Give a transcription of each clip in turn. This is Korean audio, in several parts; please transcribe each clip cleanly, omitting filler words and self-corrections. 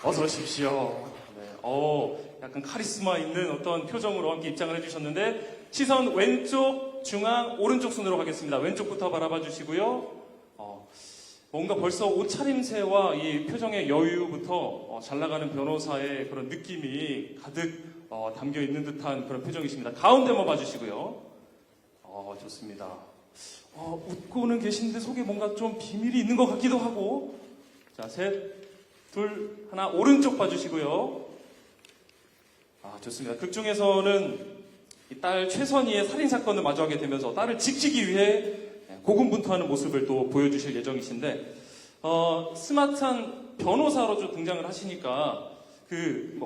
어서 오십시오. 네, 약간 카리스마 있는 어떤 표정으로 함께 입장을 해주셨는데, 시선 왼쪽, 중앙, 오른쪽 순으로 가겠습니다. 왼쪽부터 바라봐 주시고요. 뭔가 벌써 옷차림새와 이 표정의 여유부터 잘 나가는 변호사의 그런 느낌이 가득 담겨 있는 듯한 그런 표정이십니다. 가운데만 봐주시고요. 좋습니다. 웃고는 계신데 속에 뭔가 좀 비밀이 있는 것 같기도 하고. 자, 셋, 둘, 하나, 오른쪽 봐주시고요. 좋습니다. 극 중에서는 이 딸 최선희의 살인사건을 마주하게 되면서 딸을 지키기 위해 고군분투하는 모습을 또 보여주실 예정이신데, 스마트한 변호사로 좀 등장을 하시니까,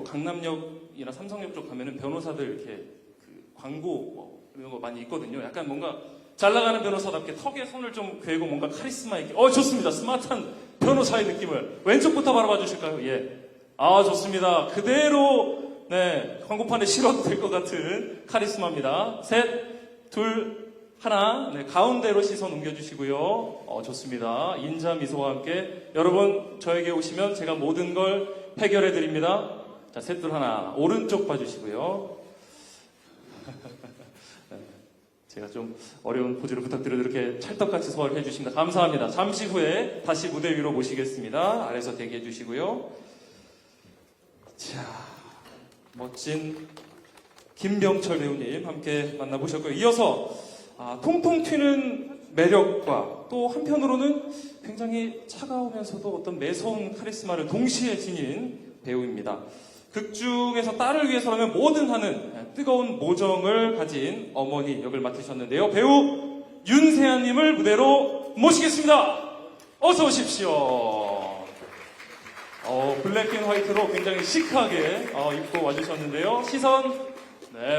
강남역이나 삼성역 쪽 가면은 변호사들 이렇게 광고 이런 거 많이 있거든요. 약간 뭔가 잘 나가는 변호사답게 턱에 손을 좀 괴고 뭔가 카리스마 있게. 좋습니다. 스마트한 변호사의 느낌을. 왼쪽부터 바라봐 주실까요? 예. 좋습니다. 그대로, 네, 광고판에 실어도 될 것 같은 카리스마입니다. 셋, 둘, 하나. 네, 가운데로 시선 옮겨주시고요. 좋습니다. 인자 미소와 함께. 여러분, 저에게 오시면 제가 모든 걸 해결해 드립니다. 자, 셋, 둘, 하나. 오른쪽 봐주시고요. 제가 좀 어려운 포즈를 부탁드려도 이렇게 찰떡같이 소화를 해주십니다. 감사합니다. 잠시 후에 다시 무대 위로 모시겠습니다. 아래서 대기해 주시고요. 자, 멋진 김병철 배우님 함께 만나보셨고요. 이어서 통통 튀는 매력과 또 한편으로는 굉장히 차가우면서도 어떤 매서운 카리스마를 동시에 지닌 배우입니다. 극 중에서 딸을 위해서라면 뭐든 하는 뜨거운 모정을 가진 어머니 역을 맡으셨는데요. 배우 윤세아님을 무대로 모시겠습니다. 어서 오십시오. 블랙 앤 화이트로 굉장히 시크하게 입고 와주셨는데요. 시선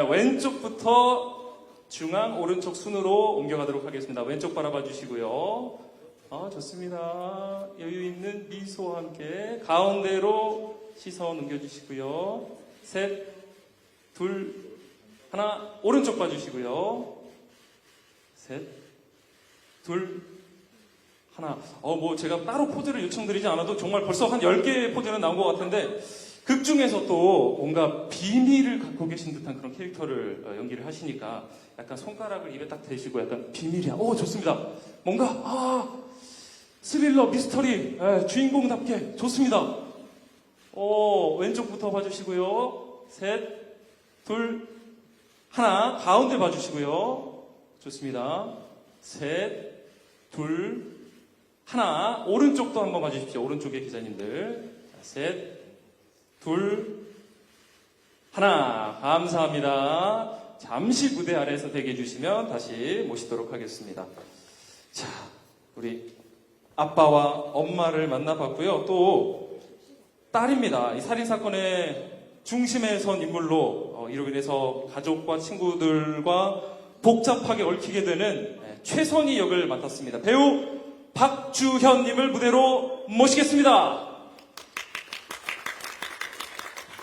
왼쪽부터 중앙, 오른쪽 순으로 옮겨가도록 하겠습니다. 왼쪽 바라봐 주시고요. 좋습니다. 여유 있는 미소와 함께 가운데로 시선 옮겨주시고요. 셋, 둘, 하나, 오른쪽 봐주시고요. 셋, 둘, 하나. 제가 따로 포즈를 요청드리지 않아도 정말 벌써 한 10개의 포즈는 나온 것 같은데, 극 중에서 또 뭔가 비밀을 갖고 계신 듯한 그런 캐릭터를 연기를 하시니까 약간 손가락을 입에 딱 대시고 약간 비밀이야. 좋습니다. 뭔가, 스릴러, 미스터리, 주인공답게 좋습니다. 왼쪽부터 봐주시고요. 셋, 둘, 하나. 가운데 봐주시고요. 좋습니다. 셋, 둘, 하나. 오른쪽도 한번 봐주십시오. 오른쪽의 기자님들. 셋, 둘, 하나. 감사합니다. 잠시 무대 아래에서 대기해 주시면 다시 모시도록 하겠습니다. 자, 우리 아빠와 엄마를 만나봤고요. 또 딸입니다. 이 살인사건의 중심에 선 인물로 이로 인해서 가족과 친구들과 복잡하게 얽히게 되는 최선희 역을 맡았습니다. 배우 박주현님을 무대로 모시겠습니다.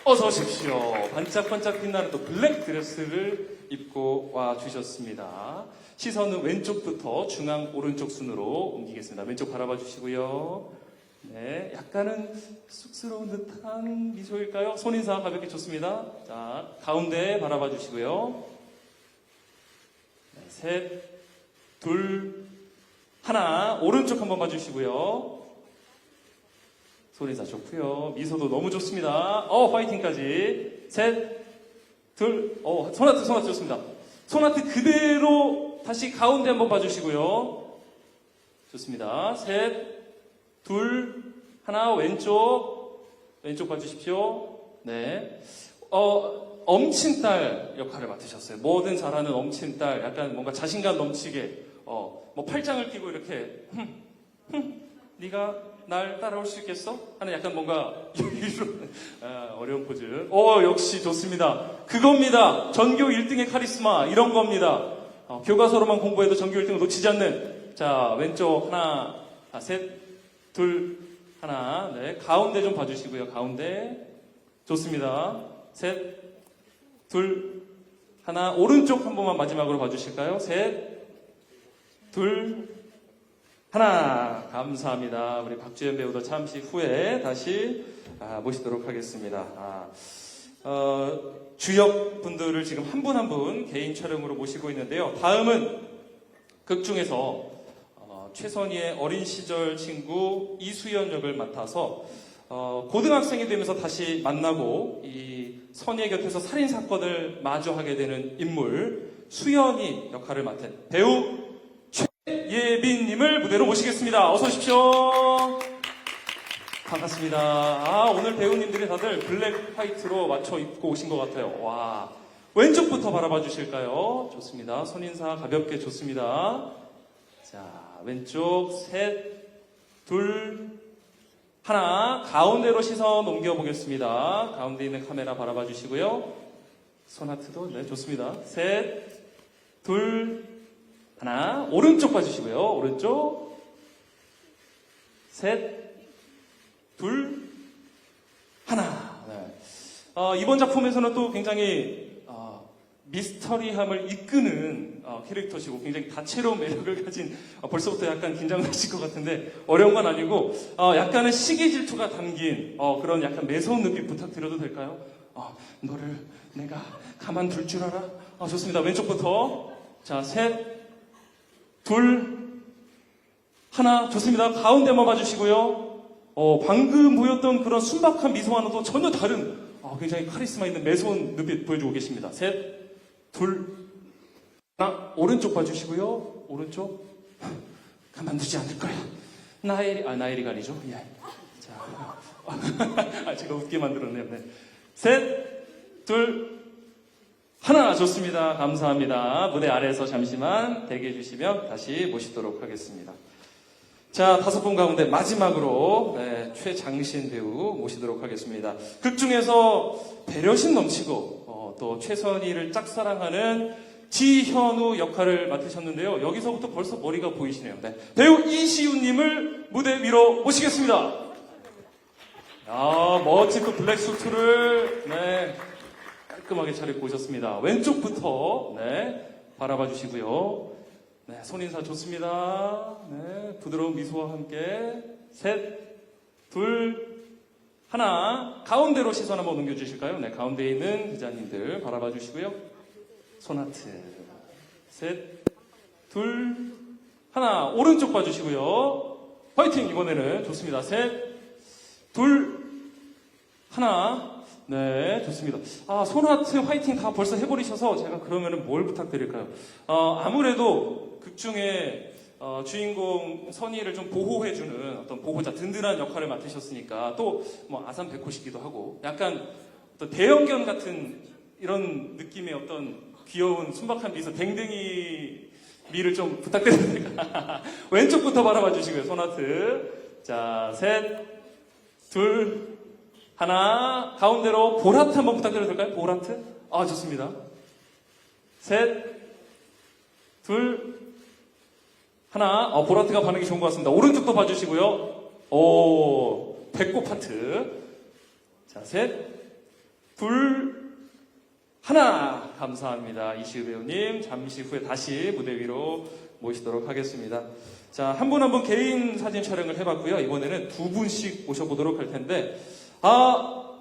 어서 오십시오. 반짝반짝 빛나는 또 블랙 드레스를 입고 와주셨습니다. 시선은 왼쪽부터 중앙, 오른쪽 순으로 옮기겠습니다. 왼쪽 바라봐 주시고요. 네, 약간은 쑥스러운 듯한 미소일까요? 손인사 가볍게 좋습니다. 자, 가운데 바라봐 주시고요. 네, 셋, 둘, 하나. 오른쪽 한번 봐주시고요. 손인사 좋고요. 미소도 너무 좋습니다. 파이팅까지. 셋, 둘, 손아트 좋습니다. 손아트 그대로 다시 가운데 한번 봐주시고요. 좋습니다. 셋, 둘, 하나. 왼쪽 봐주십시오. 네. 엄친딸 역할을 맡으셨어요. 뭐든 잘하는 엄친딸, 약간 뭔가 자신감 넘치게, 팔짱을 끼고 이렇게, 네가 날 따라올 수 있겠어? 하는 약간 뭔가 어려운 포즈. 역시 좋습니다. 그겁니다. 전교 1등의 카리스마, 이런 겁니다. 교과서로만 공부해도 전교 1등을 놓치지 않는. 자, 왼쪽 하나, 셋, 둘, 하나. 네, 가운데 좀 봐주시고요. 가운데. 좋습니다. 셋, 둘, 하나. 오른쪽 한 번만 마지막으로 봐주실까요? 셋, 둘, 하나. 감사합니다. 우리 박주현 배우도 잠시 후에 다시 모시도록 하겠습니다. 주역 분들을 지금 한 분 한 분 개인 촬영으로 모시고 있는데요. 다음은 극 중에서 최선희의 어린 시절 친구 이수연 역을 맡아서 고등학생이 되면서 다시 만나고 이 선희의 곁에서 살인 사건을 마주하게 되는 인물 수연이 역할을 맡은 배우 최예빈님을 무대로 모시겠습니다. 어서 오십시오. 반갑습니다. 오늘 배우님들이 다들 블랙 화이트로 맞춰 입고 오신 것 같아요. 와, 왼쪽부터 바라봐 주실까요? 좋습니다. 손인사 가볍게 좋습니다. 자, 왼쪽 셋, 둘, 하나. 가운데로 시선 옮겨보겠습니다. 가운데 있는 카메라 바라봐 주시고요. 손하트도 네 좋습니다. 셋, 둘, 하나. 오른쪽 봐주시고요. 오른쪽 셋, 둘, 하나. 네. 이번 작품에서는 또 굉장히 미스터리함을 이끄는 캐릭터시고 굉장히 다채로운 매력을 가진 벌써부터 약간 긴장하실 것 같은데 어려운 건 아니고 약간은 시기 질투가 담긴 그런 약간 매서운 눈빛 부탁드려도 될까요? 너를 내가 가만둘 줄 알아? 좋습니다. 왼쪽부터 자, 셋, 둘, 하나. 좋습니다. 가운데만 봐주시고요. 방금 보였던 그런 순박한 미소와는 또 전혀 다른 굉장히 카리스마 있는 매서운 눈빛 보여주고 계십니다. 셋, 둘, 하나. 오른쪽 봐주시고요. 오른쪽. 가만두지 않을 거야. 나엘이가 아니죠? 예. 자, 제가 웃게 만들었네요. 네. 셋, 둘, 하나. 좋습니다. 감사합니다. 무대 아래에서 잠시만 대기해 주시면 다시 모시도록 하겠습니다. 자, 5분 가운데 마지막으로 최장신 배우 모시도록 하겠습니다. 극 중에서 배려심 넘치고 또 최선희를 짝사랑하는 지현우 역할을 맡으셨는데요. 여기서부터 벌써 머리가 보이시네요. 네. 배우 이시우님을 무대 위로 모시겠습니다. 멋진 또 블랙 수트를 깔끔하게 차려입고 오셨습니다. 왼쪽부터 바라봐 주시고요. 네, 손인사 좋습니다. 네, 부드러운 미소와 함께 셋, 둘, 하나. 가운데로 시선 한번 옮겨주실까요? 네, 가운데에 있는 기자님들 바라봐 주시고요. 손하트 셋, 둘, 하나. 오른쪽 봐주시고요. 화이팅! 이번에는 좋습니다. 셋, 둘, 하나. 네, 좋습니다. 손하트 화이팅 다 벌써 해버리셔서 제가 그러면은 뭘 부탁드릴까요? 아무래도 극 중에 주인공 선희를 좀 보호해주는 어떤 보호자, 든든한 역할을 맡으셨으니까 또 뭐 아산 백호시기도 하고 약간 어떤 대형견 같은 이런 느낌의 어떤 귀여운 순박한 미소, 댕댕이 미를 좀 부탁드려도 될까? 왼쪽부터 바라봐 주시고요. 손하트. 자, 셋, 둘, 하나. 가운데로 보라트 한번 부탁드려도 될까요? 보라트. 좋습니다. 셋, 둘, 하나. 보라트가 반응이 좋은 것 같습니다. 오른쪽도 봐주시고요. 배꼽 파트. 자, 셋, 둘, 하나. 감사합니다. 이시우 배우님. 잠시 후에 다시 무대 위로 모시도록 하겠습니다. 자, 한 분 한 분 개인 사진 촬영을 해봤고요. 이번에는 두 분씩 모셔보도록 할 텐데,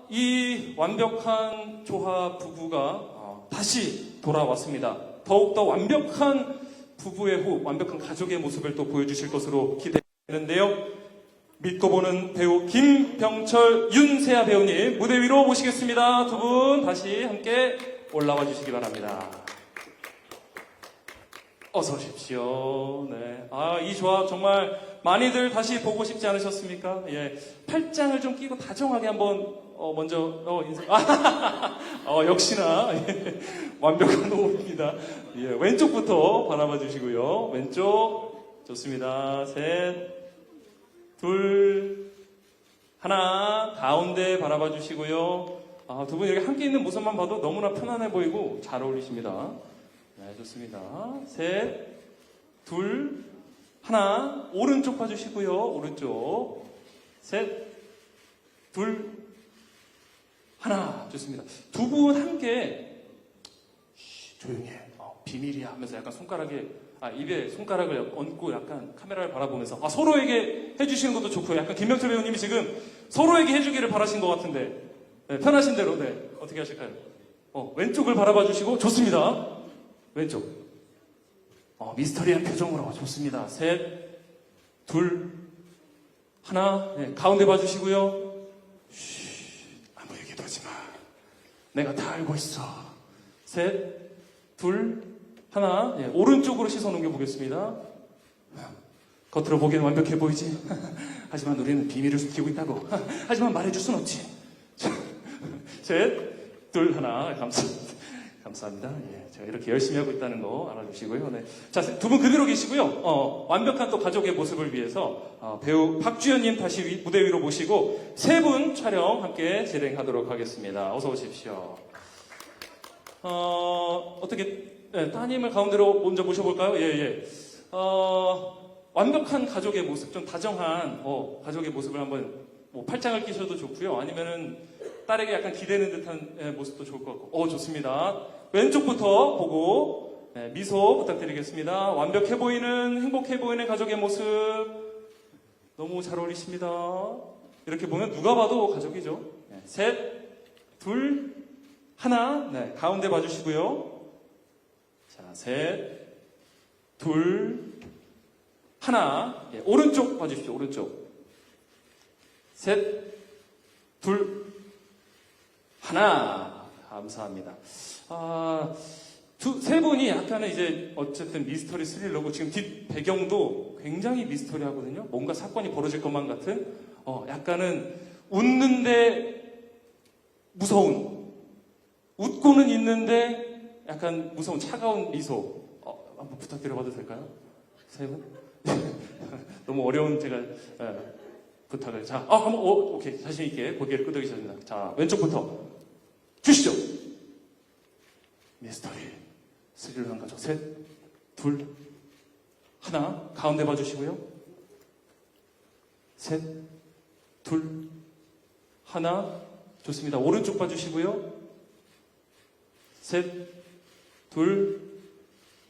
이 완벽한 조합 부부가 다시 돌아왔습니다. 더욱더 완벽한 부부의 호흡, 완벽한 가족의 모습을 또 보여주실 것으로 기대되는데요. 믿고 보는 배우 김병철, 윤세아 배우님 무대 위로 모시겠습니다. 두 분 다시 함께 올라와 주시기 바랍니다. 어서 오십시오. 네. 이 조합 정말 많이들 다시 보고 싶지 않으셨습니까? 예. 팔짱을 좀 끼고 다정하게 한번 먼저 인사. 역시나 완벽한 호흡입니다. 예. 왼쪽부터 바라봐 주시고요. 왼쪽 좋습니다. 셋, 둘, 하나. 가운데 바라봐 주시고요. 두 분 이렇게 함께 있는 모습만 봐도 너무나 편안해 보이고 잘 어울리십니다. 네, 좋습니다. 셋, 둘, 하나. 오른쪽 봐주시고요. 오른쪽. 셋, 둘, 하나. 좋습니다. 두 분 함께 조용히 해. 비밀이야 하면서 약간 손가락에 입에 손가락을 얹고 약간 카메라를 바라보면서 서로에게 해주시는 것도 좋고요. 약간 김명철 배우님이 지금 서로에게 해주기를 바라신 것 같은데. 네, 편하신 대로, 네. 어떻게 하실까요? 왼쪽을 바라봐 주시고, 좋습니다. 왼쪽. 미스터리한 표정으로. 좋습니다. 셋, 둘, 하나. 네, 가운데 봐주시고요. 아무 얘기도 하지 마. 내가 다 알고 있어. 셋, 둘, 하나. 네, 오른쪽으로 시선 옮겨보겠습니다. 겉으로 보기엔 완벽해 보이지? 하지만 우리는 비밀을 숨기고 있다고. 하지만 말해줄 순 없지. 셋, 둘, 하나. 감사합니다. 예, 제가 이렇게 열심히 하고 있다는 거 알아주시고요. 네. 자, 두 분 그대로 계시고요. 완벽한 또 가족의 모습을 위해서 배우 박주현님 다시 무대 위로 모시고 세 분 촬영 함께 진행하도록 하겠습니다. 어서 오십시오. 어떻게 따님을 가운데로 먼저 모셔볼까요? 예. 완벽한 가족의 모습, 좀 다정한 가족의 모습을 한번 팔짱을 끼셔도 좋고요. 아니면은 딸에게 약간 기대는 듯한 모습도 좋을 것 같고. 좋습니다. 왼쪽부터 보고 미소 부탁드리겠습니다. 완벽해 보이는, 행복해 보이는 가족의 모습 너무 잘 어울리십니다. 이렇게 보면 누가 봐도 가족이죠. 셋, 둘, 하나. 네, 가운데 봐주시고요. 자, 셋, 둘, 하나. 예, 오른쪽 봐주십시오. 오른쪽. 셋, 둘, 하나. 감사합니다. 세 분이 약간은 이제 어쨌든 미스터리 스릴러고 지금 뒷 배경도 굉장히 미스터리하거든요. 뭔가 사건이 벌어질 것만 같은 약간은 웃는데 무서운, 웃고는 있는데 약간 무서운 차가운 미소. 한번 부탁드려봐도 될까요? 세 분? 너무 어려운 제가 부탁을. 자, 한번 오케이. 자신 있게 고개를 끄덕이셨습니다. 자, 왼쪽부터 주시죠. 미스터리 스릴러한 가족. 셋, 둘, 하나. 가운데 봐주시고요. 셋, 둘, 하나. 좋습니다. 오른쪽 봐주시고요. 셋, 둘,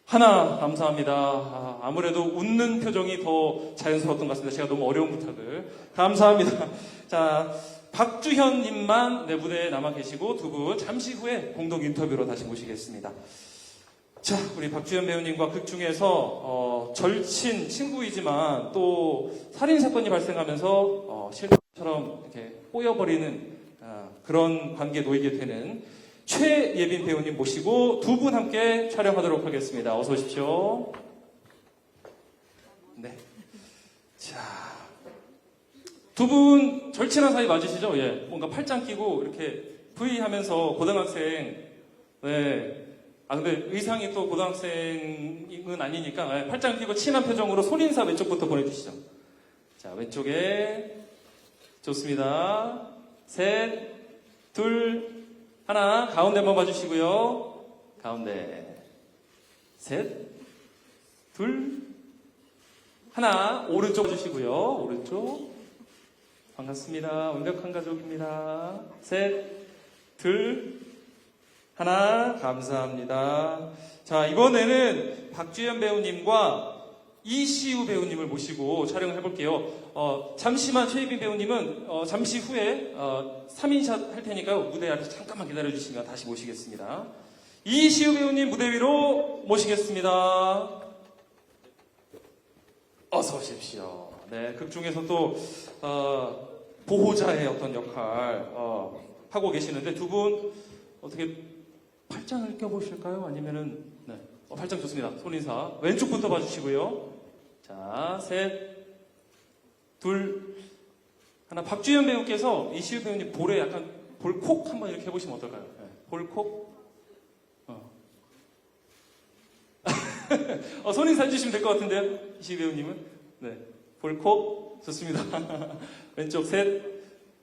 하나. 감사합니다. 아무래도 웃는 표정이 더 자연스러웠던 것 같습니다. 제가 너무 어려운 부탁을. 감사합니다. 자, 박주현님만 내 무대에 남아 계시고 두 분 잠시 후에 공동 인터뷰로 다시 모시겠습니다. 자, 우리 박주현 배우님과 극 중에서 절친 친구이지만 또 살인 사건이 발생하면서 실제처럼 이렇게 꼬여버리는 그런 관계에 놓이게 되는 최예빈 배우님 모시고 두 분 함께 촬영하도록 하겠습니다. 어서 오십시오. 네. 자, 두 분 절친한 사이 맞으시죠? 예. 뭔가 팔짱 끼고 이렇게 V 하면서 고등학생. 네. 근데 의상이 또 고등학생은 아니니까 팔짱 끼고 친한 표정으로 손인사 왼쪽부터 보내주시죠. 자, 왼쪽에 좋습니다. 셋, 둘, 하나. 가운데 한번 봐주시고요. 가운데. 셋, 둘, 하나. 오른쪽 봐주시고요. 오른쪽. 반갑습니다. 완벽한 가족입니다. 셋, 둘, 하나. 감사합니다. 자, 이번에는 박주현 배우님과 이시우 배우님을 모시고 촬영을 해볼게요. 잠시만 최예빈 배우님은 잠시 후에 3인샷 할 테니까요. 무대 앞에서 잠깐만 기다려주시면 다시 모시겠습니다. 이시우 배우님 무대 위로 모시겠습니다. 어서 오십시오. 네, 극 중에서 또 보호자의 어떤 역할 하고 계시는데 두 분 어떻게 팔짱을 껴보실까요? 아니면은 네, 팔짱 좋습니다. 손인사 왼쪽부터 봐주시고요. 자, 셋, 둘, 하나. 박주현 배우께서 이시우 배우님 볼에 약간 볼콕 한번 이렇게 해보시면 어떨까요? 네, 볼콕. 손인사 해주시면 될 것 같은데요, 이시우 배우님은. 네, 볼콕. 좋습니다. 왼쪽 셋,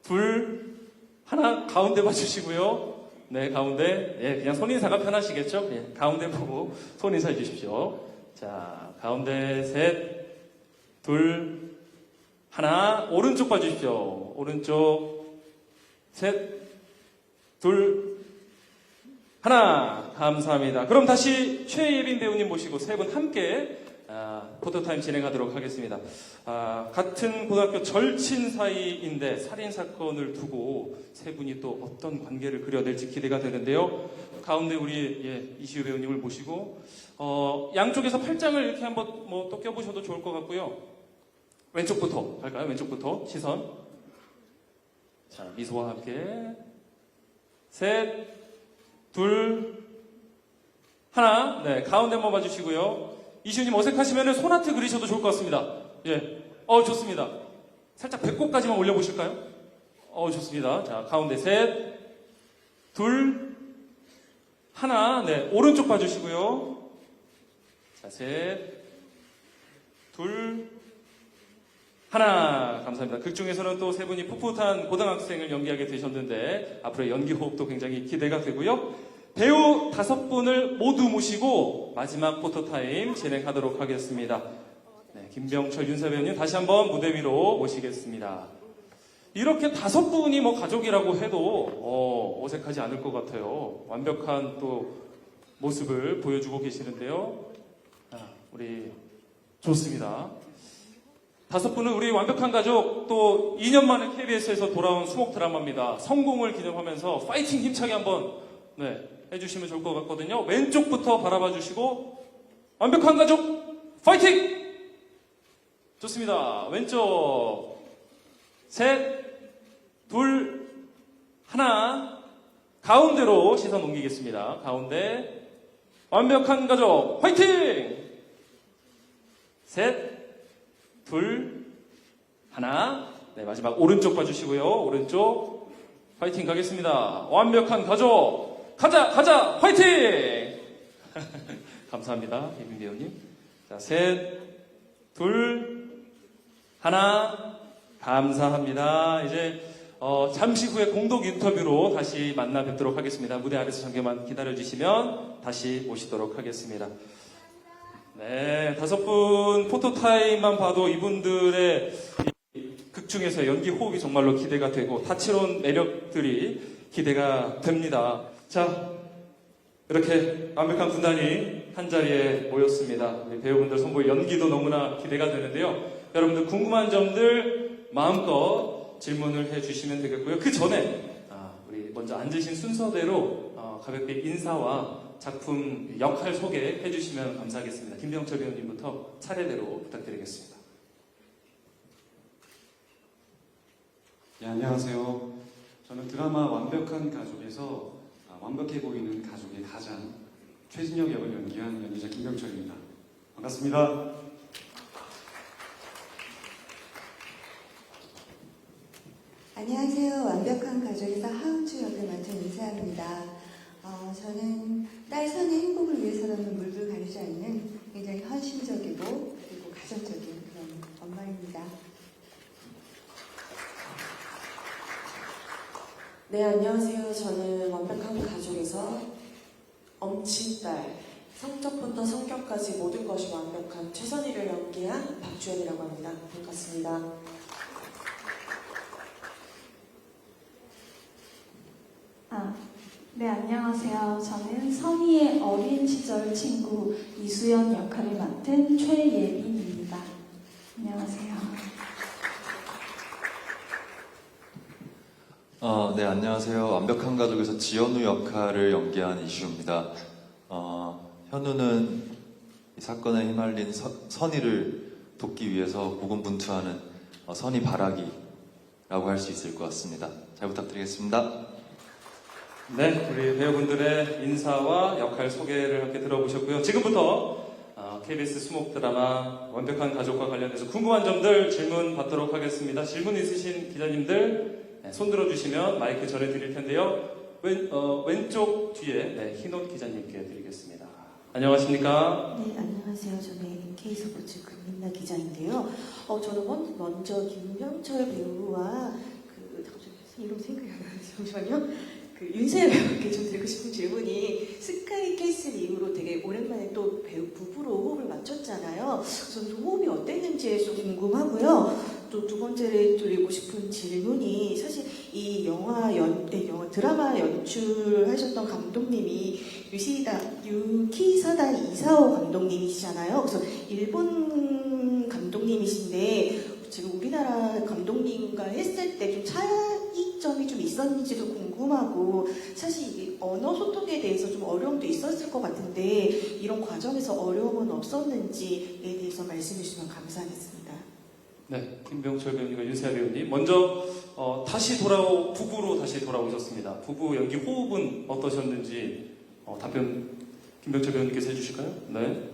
둘, 하나. 가운데 봐주시고요. 네, 가운데. 예, 그냥 손인사가 편하시겠죠? 예, 가운데 보고 손인사 해주십시오. 자, 가운데 셋, 둘, 하나. 오른쪽 봐주십시오. 오른쪽 셋, 둘, 하나. 감사합니다. 그럼 다시 최예빈 배우님 모시고 세 분 함께 포토타임 진행하도록 하겠습니다. 같은 고등학교 절친 사이인데 살인 사건을 두고 세 분이 또 어떤 관계를 그려낼지 기대가 되는데요. 가운데 우리 이시우 배우님을 모시고 양쪽에서 팔짱을 이렇게 한번 또 껴보셔도 좋을 것 같고요. 왼쪽부터 갈까요? 왼쪽부터 시선. 자, 미소와 함께 셋, 둘, 하나. 네, 가운데 한번 봐주시고요. 이시우님 어색하시면 손하트 그리셔도 좋을 것 같습니다. 예, 좋습니다. 살짝 배꼽까지만 올려보실까요? 좋습니다. 자, 가운데 셋, 둘, 하나. 네, 오른쪽 봐주시고요. 자, 셋, 둘, 하나. 감사합니다. 극 중에서는 또 세 분이 풋풋한 고등학생을 연기하게 되셨는데 앞으로의 연기 호흡도 굉장히 기대가 되고요. 배우 5분을 모두 모시고 마지막 포토타임 진행하도록 하겠습니다. 네, 김병철, 윤사 배우님 다시 한번 무대 위로 모시겠습니다. 이렇게 5분이 가족이라고 해도 어색하지 않을 것 같아요. 완벽한 또 모습을 보여주고 계시는데요. 우리 좋습니다. 5분은 우리 완벽한 가족 또 2년 만에 KBS에서 돌아온 수목 드라마입니다. 성공을 기념하면서 파이팅 힘차게 한번 해주시면 좋을 것 같거든요. 왼쪽부터 바라봐 주시고 완벽한 가족 파이팅! 좋습니다. 왼쪽 셋, 둘, 하나. 가운데로 시선 옮기겠습니다. 가운데 완벽한 가족 파이팅! 셋, 둘, 하나. 네, 마지막 오른쪽 봐주시고요. 오른쪽 파이팅 가겠습니다. 완벽한 가족 가자 파이팅! 감사합니다. 이민 배우님. 자, 셋, 둘, 하나. 감사합니다. 이제 잠시 후에 공동 인터뷰로 다시 만나 뵙도록 하겠습니다. 무대 아래서 잠깐만 기다려주시면 다시 모시도록 하겠습니다. 네, 5분 포토타임만 봐도 이분들의 극 중에서 연기 호흡이 정말로 기대가 되고 다채로운 매력들이 기대가 됩니다. 자, 이렇게 완벽한 군단이 한자리에 모였습니다. 우리 배우분들 선보일 연기도 너무나 기대가 되는데요. 여러분들 궁금한 점들 마음껏 질문을 해주시면 되겠고요. 그 전에 우리 먼저 앉으신 순서대로 가볍게 인사와 작품 역할 소개해 주시면 감사하겠습니다. 김병철 배우님부터 차례대로 부탁드리겠습니다. 네, 안녕하세요. 저는 드라마 완벽한 가족에서 완벽해 보이는 가족의 가장 최진혁 역을 연기한 연기자 김병철입니다. 반갑습니다. 안녕하세요. 완벽한 가족에서 하은주 역을 맡은 이사입니다. 저는 딸 선의 행복을 위해서라는 물불 가리지 않는 굉장히 헌신적이고 그리고 가정적인 그런 엄마입니다. 네, 안녕하세요. 저는 완벽한 가족에서 엄친딸, 성적부터 성격까지 모든 것이 완벽한 최선희를 연기한 박주연이라고 합니다. 반갑습니다. 네, 안녕하세요. 저는 선희의 어린 시절 친구 이수연 역할을 맡은 최예빈입니다. 안녕하세요. 네, 안녕하세요. 완벽한 가족에서 지현우 역할을 연기한 이슈입니다. 현우는 이 사건에 휘말린 선희를 돕기 위해서 고군분투하는 선희 바라기라고 할 수 있을 것 같습니다. 잘 부탁드리겠습니다. 네, 우리 배우분들의 인사와 역할 소개를 함께 들어보셨고요. 지금부터 KBS 수목 드라마 완벽한 가족과 관련해서 궁금한 점들 질문 받도록 하겠습니다. 질문 있으신 기자님들 손 들어주시면 마이크 전해드릴 텐데요. 왼쪽 뒤에 흰옷 기자님께 드리겠습니다. 안녕하십니까? 네, 안녕하세요. 저는 K스포츠 금민나 기자인데요. 저는 먼저 김병철 배우와 이름 생각이 안 나요. 잠시만요. 윤세아 배우께 좀 드리고 싶은 질문이 스카이 캐슬 이후로 되게 오랜만에 또 배우 부부로 호흡을 맞췄잖아요. 그래서 좀 호흡이 어땠는지 좀 궁금하고요. 또 두 번째로 드리고 싶은 질문이 사실 이 드라마 연출하셨던 감독님이 유키사다 이사오 감독님이시잖아요. 그래서 일본 감독님이신데 지금 우리나라 감독님과 했을 때 좀 차이점이 좀 있었는지도 궁금하고 사실 이 언어 소통에 대해서 좀 어려움도 있었을 것 같은데 이런 과정에서 어려움은 없었는지에 대해서 말씀해 주시면 감사하겠습니다. 네, 김병철 배우님과 윤세아 배우님. 먼저 북으로 다시 돌아오셨습니다. 부부 연기 호흡은 어떠셨는지 답변 김병철 배우님께서 해주실까요? 네.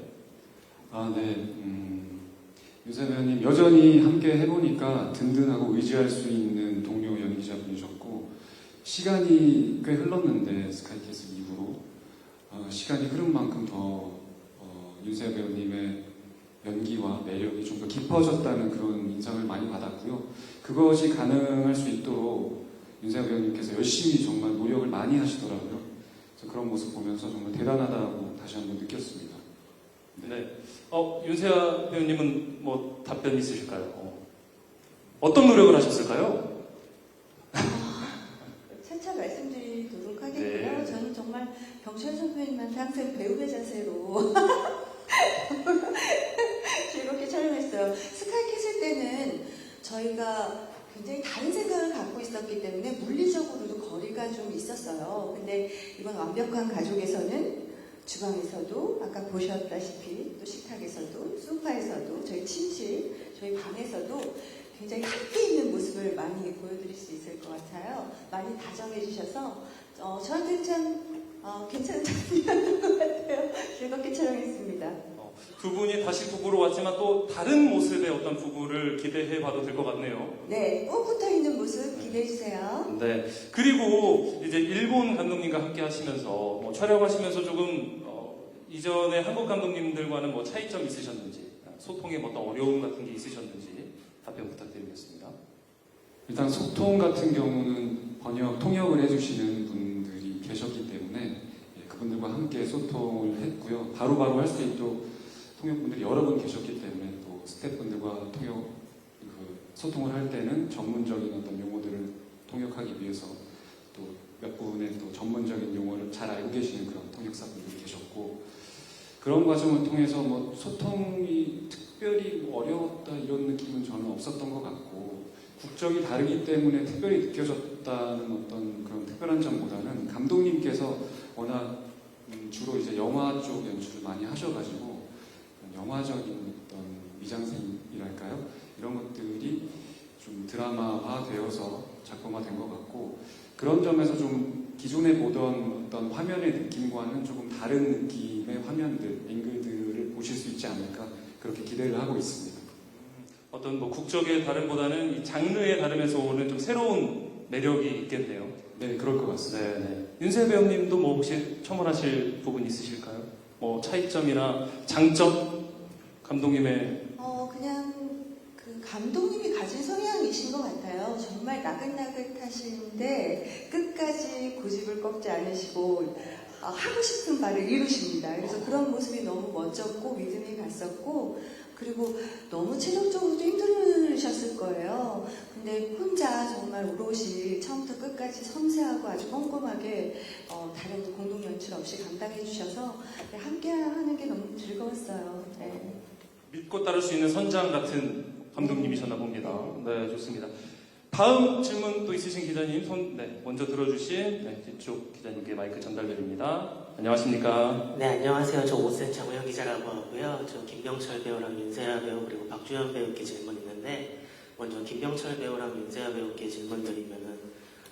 윤세 배우님 여전히 함께 해보니까 든든하고 의지할 수 있는 동료 연기자분이셨고 시간이 꽤 흘렀는데 스카이캐슬 이후로 시간이 흐른 만큼 더 윤세 배우님의 연기와 매력이 좀 더 깊어졌다는 그런 인상을 많이 받았고요. 그것이 가능할 수 있도록 윤세 배우님께서 열심히 정말 노력을 많이 하시더라고요. 그래서 그런 모습 보면서 정말 대단하다고 다시 한번 느꼈습니다. 네. 윤세아 배우님은 뭐 답변 있으실까요? 어떤 노력을 하셨을까요? 차차 말씀드리도록 하겠고요. 네. 저는 정말 병철 선배님한테 항상 배우의 자세로 즐겁게 촬영했어요. 스카이캐슬 때는 저희가 굉장히 다른 생각을 갖고 있었기 때문에 물리적으로도 거리가 좀 있었어요. 근데 이번 완벽한 가족에서는 주방에서도 아까 보셨다시피 또 식탁에서도 소파에서도 저희 침실, 저희 방에서도 굉장히 함께 있는 모습을 많이 보여드릴 수 있을 것 같아요. 많이 다정해 주셔서 저한테는 참 괜찮은 작품이었던 것 같아요. 즐겁게 촬영했습니다. 두 분이 다시 부부로 왔지만 또 다른 모습의 어떤 부부를 기대해 봐도 될 것 같네요. 네, 꼭 붙어 있는 모습 기대해 주세요. 네. 그리고 이제 일본 감독님과 함께 하시면서 촬영하시면서 조금 이전에 한국 감독님들과는 뭐 차이점 있으셨는지, 소통에 어떤 어려움 같은 게 있으셨는지 답변 부탁드리겠습니다. 일단 소통 같은 경우는 통역을 해주시는 분들이 계셨기 때문에 그분들과 함께 소통을 했고요. 바로바로 할 수 있도록 통역분들이 여러 분 계셨기 때문에 또 스태프분들과 소통을 할 때는 전문적인 어떤 용어들을 통역하기 위해서 또 몇 분의 또 전문적인 용어를 잘 알고 계시는 그런 통역사분들이 계셨고 그런 과정을 통해서 뭐 소통이 특별히 어려웠다 이런 느낌은 저는 없었던 것 같고 국적이 다르기 때문에 특별히 느껴졌다는 어떤 그런 특별한 점보다는 감독님께서 워낙 주로 이제 영화 쪽 연출을 많이 하셔가지고 영화적인 어떤 미장센이랄까요? 이런 것들이 좀 드라마화되어서 작품화된 것 같고 그런 점에서 좀 기존에 보던 어떤 화면의 느낌과는 조금 다른 느낌의 화면들, 앵글들을 보실 수 있지 않을까 그렇게 기대를 하고 있습니다. 어떤 뭐 국적의 다름보다는 이 장르의 다름에서 오는 좀 새로운 매력이 있겠네요. 네, 그럴 것 같습니다. 네. 윤세 배우님도 뭐 혹시 첨언하실 부분 있으실까요? 뭐 차이점이나 장점 감독님의 그냥 그 감독님이 가진 성향이신 것 같아요. 정말 나긋나긋하시는데 끝까지 고집을 꺾지 않으시고 하고 싶은 바를 이루십니다. 그래서 그런 모습이 너무 멋졌고 믿음이 갔었고 그리고 너무 체력적으로도 힘들으셨을 거예요. 근데 혼자 정말 오롯이 처음부터 끝까지 섬세하고 아주 꼼꼼하게 다른 공동 연출 없이 감당해 주셔서 함께 하는 게 너무 즐거웠어요. 네. 믿고 따를 수 있는 선장 같은 감독님이셨나 봅니다. 네, 좋습니다. 다음 질문 또 있으신 기자님 먼저 들어주신 뒤쪽 기자님께 마이크 전달드립니다. 안녕하십니까? 네, 안녕하세요. 저 오센 장우영 기자라고 하고요. 저 김병철 배우랑 윤세아 배우 그리고 박주현 배우께 질문 있는데 먼저 김병철 배우랑 윤세아 배우께 질문 드리면은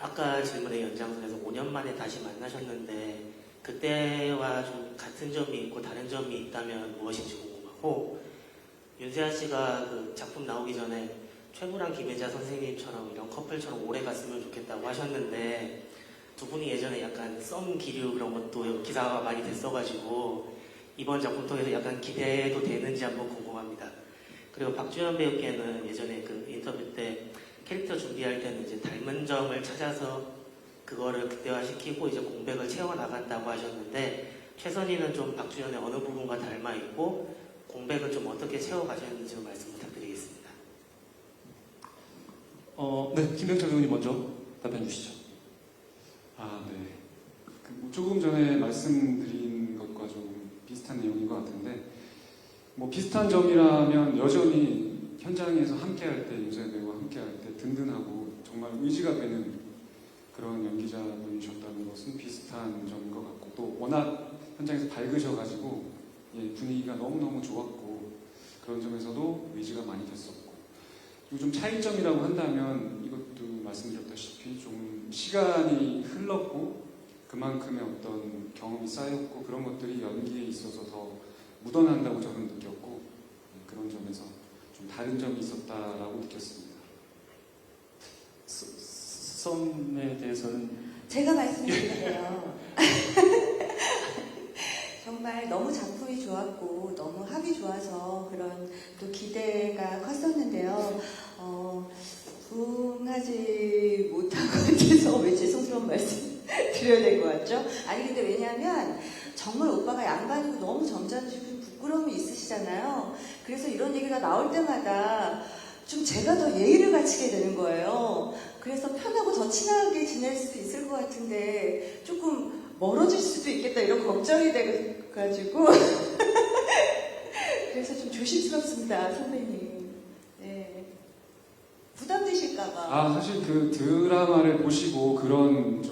아까 질문의 연장선에서 5년 만에 다시 만나셨는데 그때와 좀 같은 점이 있고 다른 점이 있다면 무엇인지 궁금하고 윤세아 씨가 그 작품 나오기 전에 최부랑 김혜자 선생님처럼 이런 커플처럼 오래 갔으면 좋겠다고 하셨는데 두 분이 예전에 약간 썸 기류 그런 것도 기사가 많이 됐어가지고 이번 작품 통해서 약간 기대도 되는지 한번 궁금합니다. 그리고 박주현 배우께는 예전에 그 인터뷰 때 캐릭터 준비할 때는 이제 닮은 점을 찾아서 그거를 극대화시키고 이제 공백을 채워나간다고 하셨는데 최선희는 좀 박주현의 어느 부분과 닮아 있고 공백을 좀 어떻게 채워가셨는지 말씀 부탁드리겠습니다. 네, 김병철 배우님 먼저 답변 주시죠. 아, 네. 조금 전에 말씀드린 것과 조금 비슷한 내용인 것 같은데, 뭐 비슷한 점이라면 여전히 현장에서 함께할 때, 윤석열 배우와 함께할 때 든든하고 정말 의지가 되는 그런 연기자분이셨다는 것은 비슷한 점인 것 같고, 또 워낙 현장에서 밝으셔가지고 분위기가 너무너무 좋았고, 그런 점에서도 의지가 많이 됐었고, 그리고 좀 차이점이라고 한다면 이것도 말씀드렸다시피 좀 시간이 흘렀고 그만큼의 어떤 경험이 쌓였고 그런 것들이 연기에 있어서 더 묻어난다고 저는 느꼈고, 그런 점에서 좀 다른 점이 있었다라고 느꼈습니다. 썸에 대해서는 제가 말씀드릴게요. 정말 너무 작품이 좋았고 너무 합이 좋아서 그런 또 기대가 컸었는데요. 부응하지 못한 것 같아서 왜 죄송스러운 말씀 드려야 될 것 같죠? 아니 근데 왜냐하면 정말 오빠가 양반이고 너무 점잖으시고 부끄러움이 있으시잖아요. 그래서 이런 얘기가 나올 때마다 좀 제가 더 예의를 갖추게 되는 거예요. 그래서 편하고 더 친하게 지낼 수도 있을 것 같은데 조금 멀어질 수도 있겠다 이런 걱정이 돼가지고 그래서 좀 조심스럽습니다, 선배님. 네. 부담되실까봐. 아, 사실 그 드라마를 보시고 그런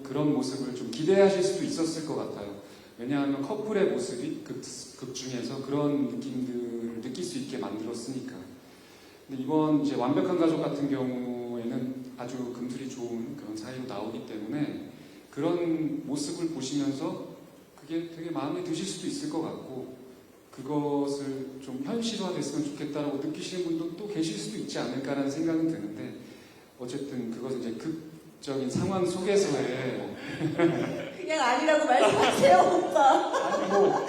그런 모습을 좀 기대하실 수도 있었을 것 같아요. 왜냐하면 커플의 모습이 극 중에서 그런 느낌들을 느낄 수 있게 만들었으니까. 근데 이번 이제 완벽한 가족 같은 경우에는 아주 금술이 좋은 그런 사이로 나오기 때문에 그런 모습을 보시면서 그게 되게 마음에 드실 수도 있을 것 같고, 그것을 좀 현실화됐으면 좋겠다라고 느끼시는 분도 또 계실 수도 있지 않을까라는 생각은 드는데, 어쨌든 그것은 이제 극적인 상황 속에서의 그냥 아니라고 말씀하세요, 오빠. 아니 뭐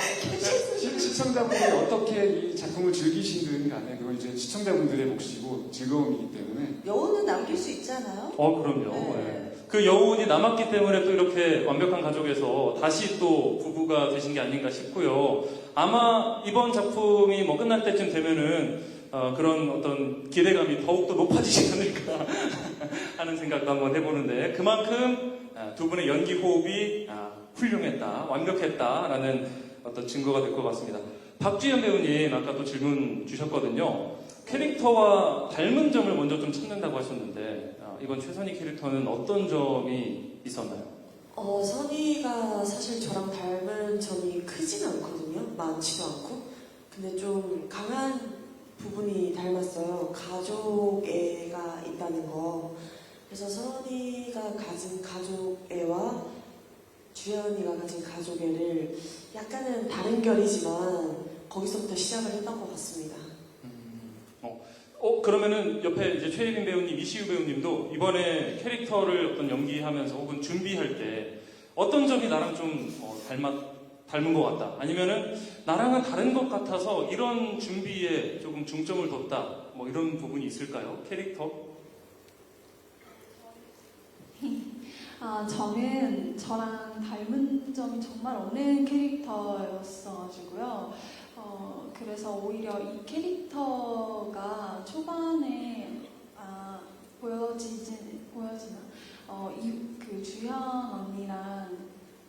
시청자분들이 어떻게 이 작품을 즐기시든 간에 그건 이제 시청자분들의 몫이고 즐거움이기 때문에. 여운은 남길 수 있잖아요. 그럼요. 네. 예. 그 여운이 남았기 때문에 또 이렇게 완벽한 가족에서 다시 또 부부가 되신 게 아닌가 싶고요. 아마 이번 작품이 뭐 끝날 때쯤 되면은 그런 어떤 기대감이 더욱더 높아지지 않을까 하는 생각도 한번 해보는데, 그만큼 두 분의 연기 호흡이 훌륭했다, 완벽했다라는 어떤 증거가 될 것 같습니다. 박주현 배우님 아까 또 질문 주셨거든요. 캐릭터와 닮은 점을 먼저 좀 찾는다고 하셨는데, 이번 최선희 캐릭터는 어떤 점이 있었나요? 선희가 사실 저랑 닮은 점이 크진 않거든요. 많지도 않고. 근데 좀 강한 부분이 닮았어요. 가족애가 있다는 거. 그래서 선희가 가진 가족애와 주연이가 가진 가족애를 약간은 다른 결이지만 거기서부터 시작을 했던 것 같습니다. 그러면은 옆에 이제 최예빈 배우님, 이시우 배우님도 이번에 캐릭터를 어떤 연기하면서 혹은 준비할 때 어떤 점이 나랑 좀 닮은 것 같다, 아니면은 나랑은 다른 것 같아서 이런 준비에 조금 중점을 뒀다, 뭐 이런 부분이 있을까요? 캐릭터? 저는 저랑 닮은 점이 정말 없는 캐릭터였어가지고요. 그래서 오히려 이 캐릭터가 초반에 보여지나 그 주현 언니랑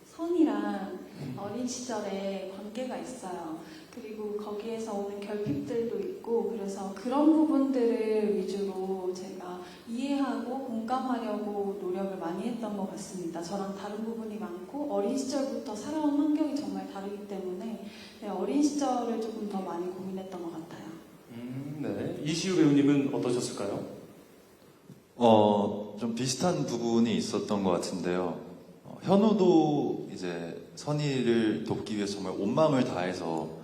선이랑 어린 시절에 관계가 있어요. 그리고 거기에서 오는 결핍들도 있고, 그래서 그런 부분들을 위주로 제가 이해하고 공감하려고 노력을 많이 했던 것 같습니다. 저랑 다른 부분이 많고 어린 시절부터 살아온 환경이 정말 다르기 때문에 어린 시절을 조금 더 많이 고민했던 것 같아요. 네. 이시우 배우님은 어떠셨을까요? 좀 비슷한 부분이 있었던 것 같은데요. 현우도 이제 선희를 돕기 위해서 정말 온 마음을 다해서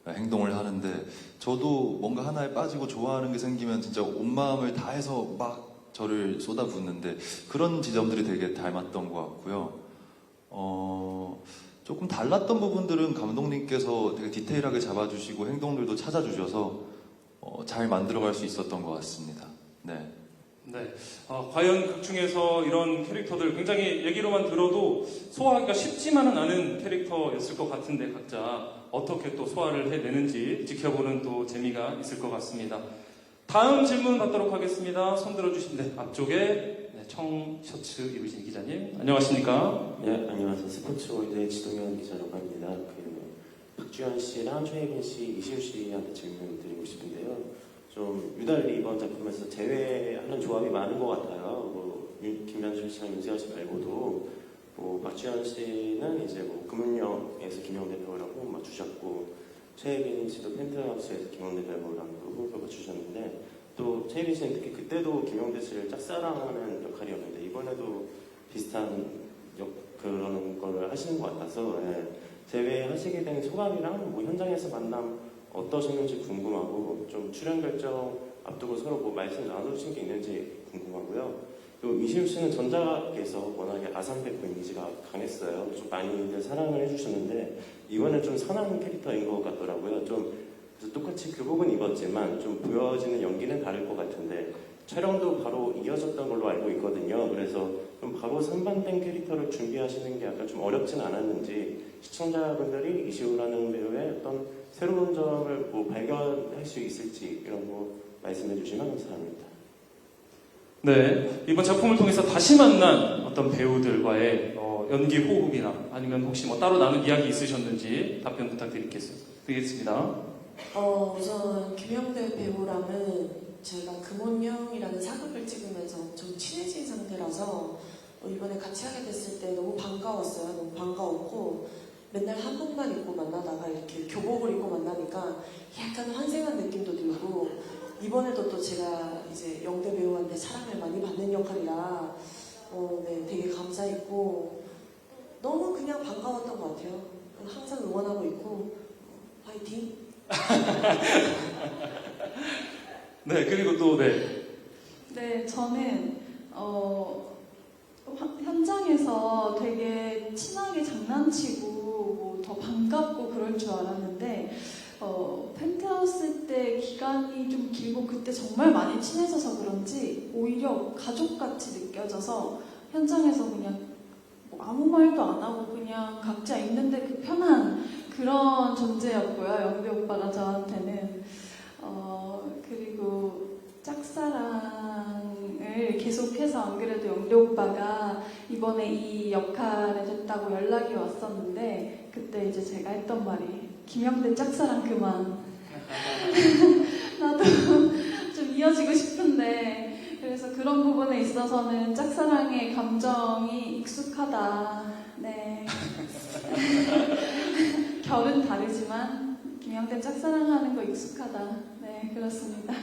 행동을 하는데, 저도 뭔가 하나에 빠지고 좋아하는 게 생기면 진짜 온 마음을 다해서 막 저를 쏟아붓는데, 그런 지점들이 되게 닮았던 것 같고요. 조금 달랐던 부분들은 감독님께서 되게 디테일하게 잡아주시고 행동들도 찾아주셔서 잘 만들어갈 수 있었던 것 같습니다. 네. 네. 과연 극 중에서 이런 캐릭터들 굉장히 얘기로만 들어도 소화하기가 쉽지만은 않은 캐릭터였을 것 같은데, 각자 어떻게 또 소화를 해내는지 지켜보는 또 재미가 있을 것 같습니다. 다음 질문 받도록 하겠습니다. 손 들어주신 앞쪽에 청 셔츠 입으신 기자님 안녕하십니까? 네, 안녕하세요. 스포츠월드의 지동현 기자라고 합니다. 박주현 씨랑 최혜빈 씨, 이시우 씨한테 질문 드리고 싶은데요. 좀 유달리 이번 작품에서 제외하는 조합이 많은 것 같아요. 김현철 씨랑 윤세아 씨 말고도 박주현 씨는 이제 금은역에서 김영대 배우라고 주셨고, 최혜빈 씨도 펜트하우스에서 김영대 배우라고 후보가 주셨는데, 또 최혜빈 씨는 특히 그때도 김영대 씨를 짝사랑하는 역할이었는데 이번에도 비슷한 그런 걸 하시는 것 같아서 제외하시게 된 소감이랑 현장에서 만남 어떠셨는지 궁금하고, 좀 출연 결정 앞두고 서로 말씀 나눠주신 게 있는지 궁금하고요. 또 이시우 씨는 전작에서 워낙에 아산백호 이미지가 강했어요. 좀 많이들 사랑을 해주셨는데 이번엔 좀 선한 캐릭터인 것 같더라고요. 그래서 똑같이 교복은 입었지만 좀 보여지는 연기는 다를 것 같은데 촬영도 바로 이어졌던 걸로 알고 있거든요. 그래서 좀 바로 선반된 캐릭터를 준비하시는 게 약간 좀 어렵진 않았는지, 시청자분들이 이시우라는 배우의 어떤 새로운 점을 발견할 수 있을지 이런 거 말씀해 주시면 감사합니다. 네, 이번 작품을 통해서 다시 만난 어떤 배우들과의 연기 호흡이나 아니면 혹시 따로 나눈 이야기 있으셨는지 답변 부탁드리겠습니다. 우선 김영대 배우랑은 제가 금혼령이라는 사극을 찍으면서 엄청 친해진 상태라서 이번에 같이 하게 됐을 때 너무 반가웠어요. 너무 반가웠고, 맨날 한복만 입고 만나다가 이렇게 교복을 입고 만나니까 약간 환생한 느낌도 들고, 이번에도 또 제가 이제 영대 배우한테 사랑을 많이 받는 역할이라 되게 감사했고 너무 그냥 반가웠던 것 같아요. 항상 응원하고 있고 화이팅! 네, 그리고 또 네, 저는 현장에서 되게 친하게 장난치고 더 반갑고 그럴 줄 알았는데 펜트하우스 때 기간이 좀 길고 그때 정말 많이 친해져서 그런지 오히려 가족같이 느껴져서 현장에서 그냥 아무 말도 안 하고 그냥 각자 있는데 그 편한 그런 존재였고요. 영배 오빠가 저한테는 그리고 짝사랑을 계속해서 안 그래도 영배 오빠가 이번에 이 역할에 됐다고 연락이 왔었는데 그때 이제 제가 했던 말이 김영대 짝사랑 그만. 나도 좀 이어지고 싶은데 그래서 그런 부분에 있어서는 짝사랑의 감정이 익숙하다. 네. 결은 다르지만 김영대 짝사랑하는 거 익숙하다. 네, 그렇습니다.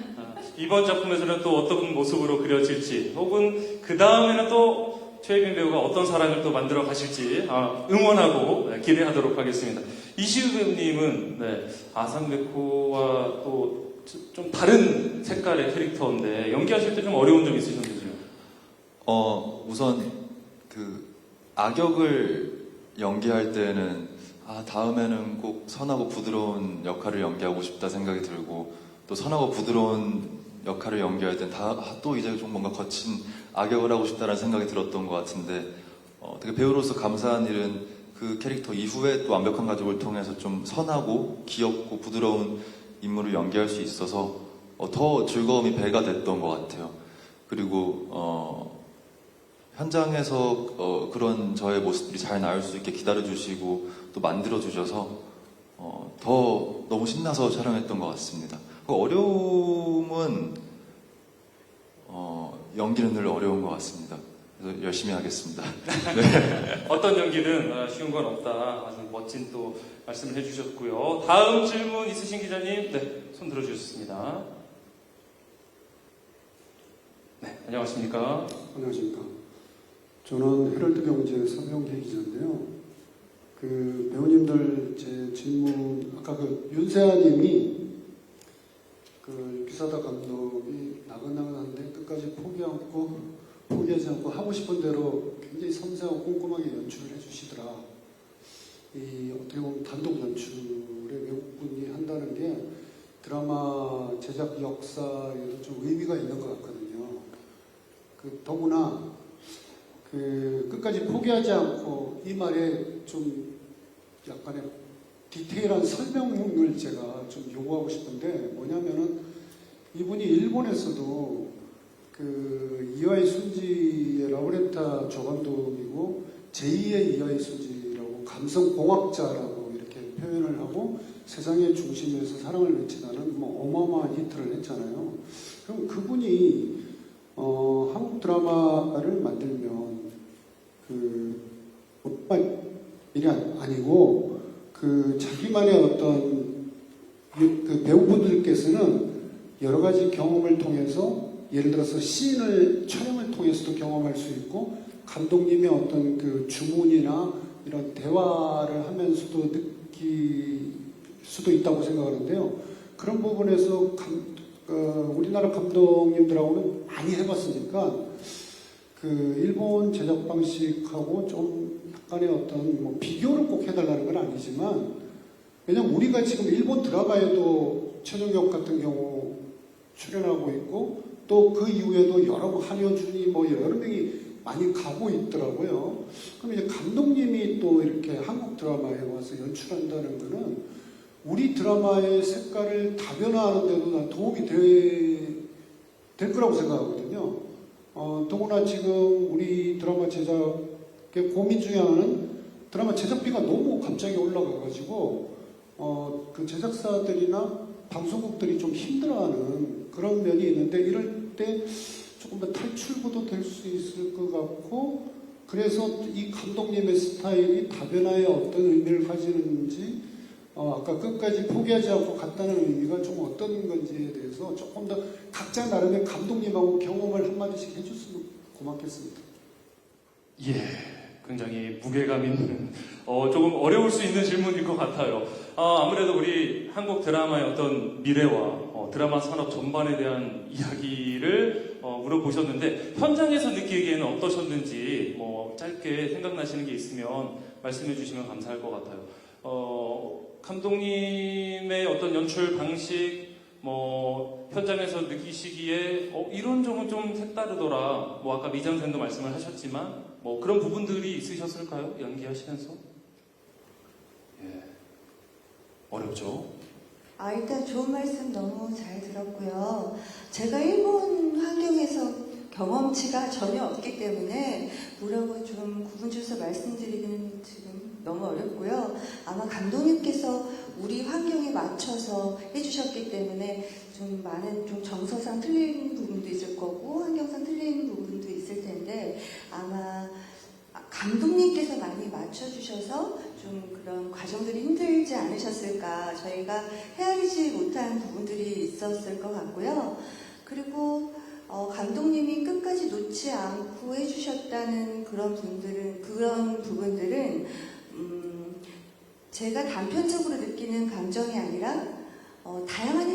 이번 작품에서는 또 어떤 모습으로 그려질지, 혹은 그 다음에는 또 최혜빈 배우가 어떤 사랑을 또 만들어 가실지 응원하고 기대하도록 하겠습니다. 이시우 배우님은 아산백호와 또 좀 다른 색깔의 캐릭터인데 연기하실 때 좀 어려운 점 있으셨는지요? 우선 악역을 연기할 때는 다음에는 꼭 선하고 부드러운 역할을 연기하고 싶다 생각이 들고, 또 선하고 부드러운 역할을 연기할 땐 또 이제 좀 뭔가 거친 악역을 하고 싶다는 생각이 들었던 것 같은데, 되게 배우로서 감사한 일은 그 캐릭터 이후에 또 완벽한 가족을 통해서 좀 선하고 귀엽고 부드러운 인물을 연기할 수 있어서 더 즐거움이 배가 됐던 것 같아요. 그리고 현장에서 그런 저의 모습들이 잘 나올 수 있게 기다려주시고 또 만들어주셔서 더 너무 신나서 촬영했던 것 같습니다. 어려움은 연기는 늘 어려운 것 같습니다. 그래서 열심히 하겠습니다. 네. 어떤 연기는 쉬운 건 없다. 아주 멋진 또 말씀을 해주셨고요. 다음 질문 있으신 기자님, 손 들어주셨습니다. 네, 안녕하십니까? 안녕하십니까. 저는 헤럴드 경제 서명태 기자인데요. 배우님들 제 질문, 아까 윤세아님이 기사다 감독이 나긋나긋한데 끝까지 포기하지 않고 하고 싶은 대로 굉장히 섬세하고 꼼꼼하게 연출을 해주시더라. 어떻게 보면 단독 연출의 외국분이 한다는 게 드라마 제작 역사에도 좀 의미가 있는 것 같거든요. 더구나 끝까지 포기하지 않고 이 말에 좀 약간의 디테일한 설명을 제가 좀 요구하고 싶은데, 뭐냐면은 이분이 일본에서도 그 이와이 순지의 라브레타 조감독이고 제2의 이와이 순지라고 감성공학자라고 이렇게 표현을 하고 세상의 중심에서 사랑을 외치다는 뭐 어마어마한 히트를 했잖아요. 그럼 그분이 한국 드라마를 만들면 그 일이 아니고 그 자기만의 어떤 그 배우분들께서는 여러 가지 경험을 통해서 예를 들어서 씬을 촬영을 통해서도 경험할 수 있고 감독님의 어떤 그 주문이나 이런 대화를 하면서도 느낄 수도 있다고 생각하는데요. 그런 부분에서 우리나라 감독님들하고는 많이 해봤으니까 그 일본 제작 방식하고 좀 약간의 어떤 뭐 비교를 꼭 해달라는 건 아니지만 왜냐면 우리가 지금 일본 드라마에도 최종혁 같은 경우 출연하고 있고 또 그 이후에도 여러 한효준이 뭐 여러 명이 많이 가고 있더라고요. 그럼 이제 감독님이 또 이렇게 한국 드라마에 와서 연출한다는 거는 우리 드라마의 색깔을 다변화하는 데도 난 도움이 될 거라고 생각하거든요. 더구나 지금 우리 드라마 제작의 고민 중에 하나는 드라마 제작비가 너무 갑자기 올라가가지고 그 제작사들이나 방송국들이 좀 힘들어하는 그런 면이 있는데 이럴 때 조금 더 탈출구도 될 수 있을 것 같고 그래서 이 감독님의 스타일이 다변화에 어떤 의미를 가지는지 아까 끝까지 포기하지 않고 갔다는 의미가 좀 어떤 건지에 대해서 조금 더 각자 나름의 감독님하고 경험을 한마디씩 해줬으면 고맙겠습니다. 예, 굉장히 무게감 있는, 조금 어려울 수 있는 질문일 것 같아요. 아무래도 우리 한국 드라마의 어떤 미래와 드라마 산업 전반에 대한 이야기를 물어보셨는데 현장에서 느끼기에는 어떠셨는지 짧게 생각나시는 게 있으면 말씀해 주시면 감사할 것 같아요. 감독님의 어떤 연출 방식, 현장에서 느끼시기에 이런 점은 좀 색다르더라. 아까 미장센도 말씀을 하셨지만 그런 부분들이 있으셨을까요? 연기하시면서? 예, 어렵죠. 일단 좋은 말씀 너무 잘 들었고요. 제가 일본 환경에서 경험치가 전혀 없기 때문에 뭐라고 좀 구분줘서 말씀드리기는 지금 너무 어렵고요. 아마 감독님께서 우리 환경에 맞춰서 해주셨기 때문에 좀 많은 좀 정서상 틀린 부분도 있을 거고 환경상 틀린 부분도 있을 텐데 아마 감독님께서 많이 맞춰주셔서 좀 그런 과정들이 힘들지 않으셨을까. 저희가 헤아리지 못한 부분들이 있었을 것 같고요. 그리고 감독님이 끝까지 놓지 않고 해주셨다는 그런 부분들은 제가 단편적으로 느끼는 감정이 아니라 다양한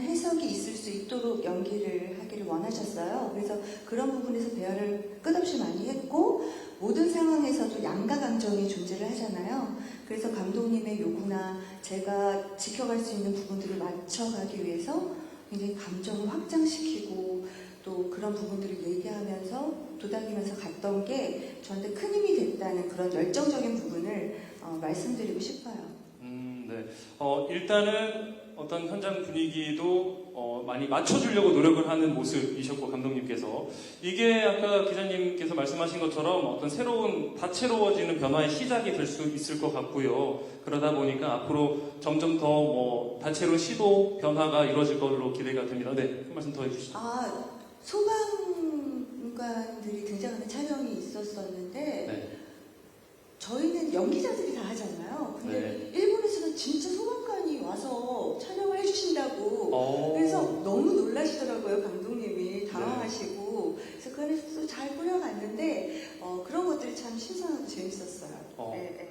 해석이 있을 수 있도록 연기를 하기를 원하셨어요. 그래서 그런 부분에서 대화를 끝없이 많이 했고 모든 상황에서도 양가 감정이 존재를 하잖아요. 그래서 감독님의 요구나 제가 지켜갈 수 있는 부분들을 맞춰가기 위해서 굉장히 감정을 확장시키고 또 그런 부분들을 얘기하면서 도당기면서 갔던 게 저한테 큰 힘이 됐다는 그런 열정적인 부분을 말씀드리고 싶어요. 네. 일단은 어떤 현장 분위기도 많이 맞춰주려고 노력을 하는 모습이셨고 감독님께서 이게 아까 기자님께서 말씀하신 것처럼 어떤 새로운 다채로워지는 변화의 시작이 될 수 있을 것 같고요. 그러다 보니까 앞으로 점점 더 다채로운 시도 변화가 이루어질 걸로 기대가 됩니다. 네, 한 말씀 더 해주시죠. 소방관들이 등장하는 촬영이 있었었는데 네. 저희는 연기자들이 다 하잖아요. 근데 네. 일본에서는 진짜 소방관이 와서 촬영을 해주신다고 그래서 너무 놀라시더라고요. 감독님이 당황하시고 그래서 그 안에서 잘 꾸려갔는데 그런 것들이 참 신선하고 재밌었어요. 네.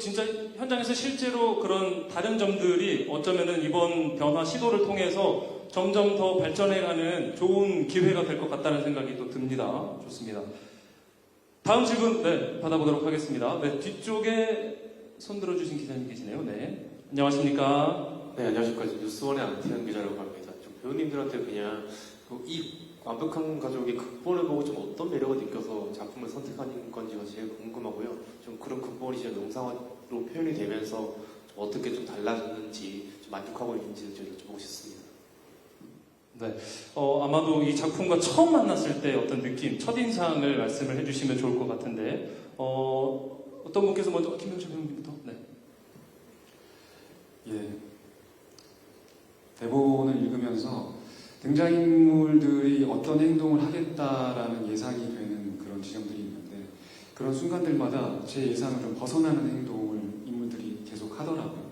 진짜 현장에서 실제로 그런 다른 점들이 어쩌면은 이번 변화 시도를 통해서 점점 더 발전해가는 좋은 기회가 될 것 같다는 생각이 또 듭니다. 좋습니다. 다음 질문 받아보도록 하겠습니다. 네, 뒤쪽에 손 들어주신 기자님 계시네요. 네, 안녕하십니까? 네, 안녕하십니까. 뉴스원의 안태현 기자라고 합니다. 좀 배우님들한테 그냥 이 완벽한 가족의 극본을 보고 좀 어떤 매력을 느껴서 작품을 선택하는 건지가 제일 궁금하고요. 좀 그런 극본이 제 영상으로 표현이 되면서 어떻게 좀 달라졌는지 좀 만족하고 있는지 좀 여쭤보고 싶습니다. 네. 아마도 이 작품과 처음 만났을 때 어떤 느낌, 첫인상을 말씀을 해주시면 좋을 것 같은데, 어떤 분께서 먼저, 김명철 배우님부터? 네. 예. 대본을 읽으면서 등장인물들이 어떤 행동을 하겠다라는 예상이 되는 그런 지점들이 있는데 그런 순간들마다 제 예상을 좀 벗어나는 행동을 인물들이 계속 하더라고요.